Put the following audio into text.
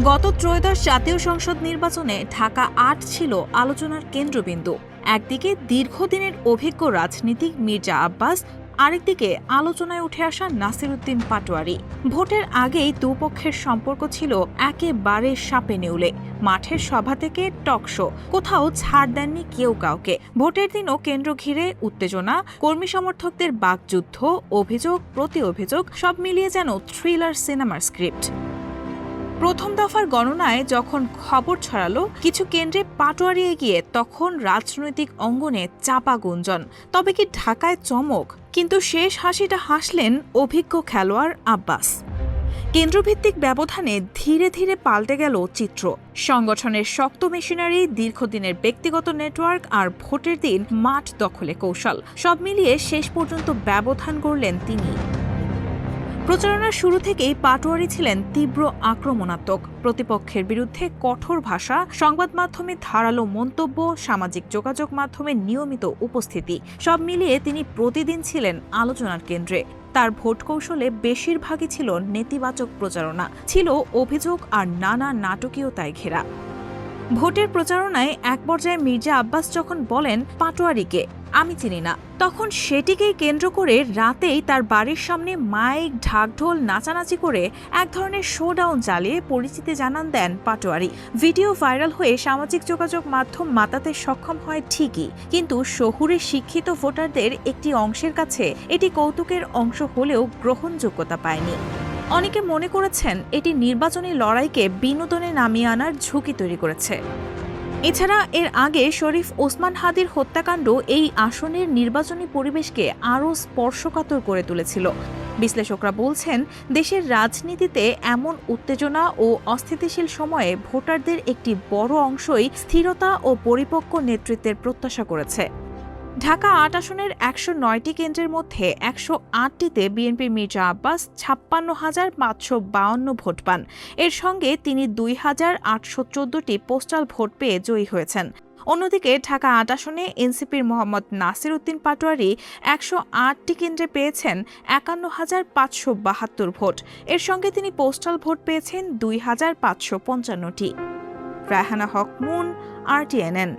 গত ত্রয়োদশ জাতীয় সংসদ নির্বাচনে ঢাকা ৮ ছিল আলোচনার কেন্দ্রবিন্দু। একদিকে দীর্ঘদিনের অভিজ্ঞ রাজনীতিক মির্জা আব্বাস, আরেকদিকে আলোচনায় উঠে আসা নাসিরউদ্দিন পাটোয়ারি। ভোটের আগেই দুপক্ষের সম্পর্ক ছিল একেবারে সাপে নেউলে। মাঠের সভা থেকে টকশো, কোথাও ছাড় দেননি কেউ কাউকে। ভোটের দিনও কেন্দ্র ঘিরে উত্তেজনা, কর্মী সমর্থকদের বাকযুদ্ধ, অভিযোগ প্রতি অভিযোগ, সব মিলিয়ে যেন থ্রিলার সিনেমার স্ক্রিপ্ট। প্রথম দফার গণনায় যখন খবর ছড়ালো কিছু কেন্দ্রে পাটোয়ারি এগিয়ে, তখন রাজনৈতিক অঙ্গনে চাপা গুঞ্জন। তবে কি ঢাকায় চমক? কিন্তু শেষ হাসিটা হাসলেন অভিজ্ঞ খেলোয়াড় আব্বাস। কেন্দ্রভিত্তিক ব্যবধানে ধীরে ধীরে পাল্টে গেল চিত্র। সংগঠনের শক্ত মেশিনারি, দীর্ঘদিনের ব্যক্তিগত নেটওয়ার্ক আর ভোটের দিন মাঠ দখলে কৌশল, সব মিলিয়ে শেষ পর্যন্ত ব্যবধান গড়লেন তিনি। প্রচারণার শুরু থেকেই পাটোয়ারি ছিলেন তীব্র আক্রমণাত্মক। প্রতিপক্ষের বিরুদ্ধে কঠোর ভাষা, সংবাদ মাধ্যমে ধারালো মন্তব্য, সামাজিক যোগাযোগ মাধ্যমে নিয়মিত উপস্থিতি, সব মিলিয়ে তিনি প্রতিদিন ছিলেন আলোচনার কেন্দ্রে। তার ভোট কৌশলে বেশিরভাগই ছিল নেতিবাচক প্রচারণা, ছিল অভিযোগ আর নানা নাটকীয়তায় ঘেরা। ভোটের প্রচারণায় এক পর্যায়ে মির্জা আব্বাস যখন বলেন পাটোয়ারিকে আমি চিনি না, তখন সেটিকেই কেন্দ্র করে রাতেই তার বাড়ির সামনে মাইক, ঢাকঢোল, নাচানাচি করে এক ধরনের শোডাউন চালিয়ে পরিচিতি জানান দেন পাটোয়ারি। ভিডিও ভাইরাল হয়ে সামাজিক যোগাযোগ মাধ্যম মাতাতে সক্ষম হয় ঠিকই, কিন্তু শহুরে শিক্ষিত ভোটারদের একটি অংশের কাছে এটি কৌতুকের অংশ হলেও গ্রহণযোগ্যতা পায়নি। অনেকে মনে করেছেন এটি নির্বাচনী লড়াইকে বিনোদনে নামিয়ে আনার ঝুঁকি তৈরি করেছে। এছাড়া এর আগে শরীফ ওসমান হাদির হত্যাকাণ্ড এই আসনের নির্বাচনী পরিবেশকে আরও স্পর্শকাতর করে তুলেছিল। বিশ্লেষকরা বলছেন, দেশের রাজনীতিতে এমন উত্তেজনা ও অস্থিতিশীল সময়ে ভোটারদের একটি বড় অংশই স্থিরতা ও পরিপক্ক নেতৃত্বের প্রত্যাশা করেছে। ঢাকা ৮ আসনের ১০৯টি কেন্দ্রের মধ্যে ১০৮টিতে বিএনপির মির্জা আব্বাস ৫৬,৫৫২ ভোট পান। এর সঙ্গে তিনি ২,৮১৪টি পোস্টাল ভোট পেয়ে জয়ী হয়েছেন। অন্যদিকে ঢাকা ৮ আসনে এনসিপির মোহাম্মদ নাসিরউদ্দিন পাটোয়ারি ১০৮টি কেন্দ্রে পেয়েছেন ৫১,৫৭২ ভোট। এর সঙ্গে তিনি পোস্টাল ভোট পেয়েছেন ২,৫৫৫টি। রায়হানা হক মুন, RTNN।